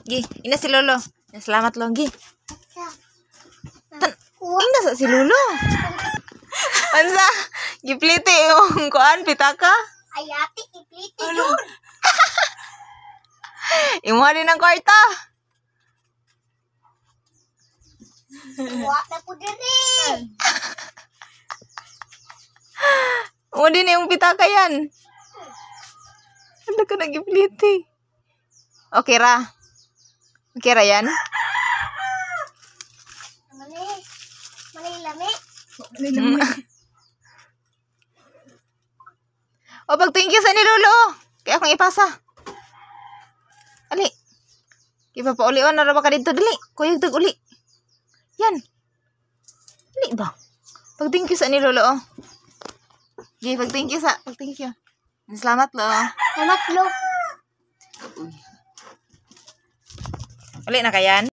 Gi, ina si Lolo. Salamat lo, Gi. Ina sa si Lolo. Ansa, gipliti yung kuan pitaka. Ayati, ipliti yun. Imuha din ang kwarta. Huwag na po diri. Imuha din yung pitaka yan. Ano ka nagipliti? Okay ra. Okay ra yan? Manilami. O, pag thank you sa ni Lolo. Kaya akong ipasa. Ali. Kipa pa uli. Na ba ka dito? Dili. Kuyog tag uli. Yan. Dili ba? Pag thank you sa ni Lolo. Oh. Okay, pag thank you sa. Pag thank you. Salamat lo. Salamat lo. Uli na kayan.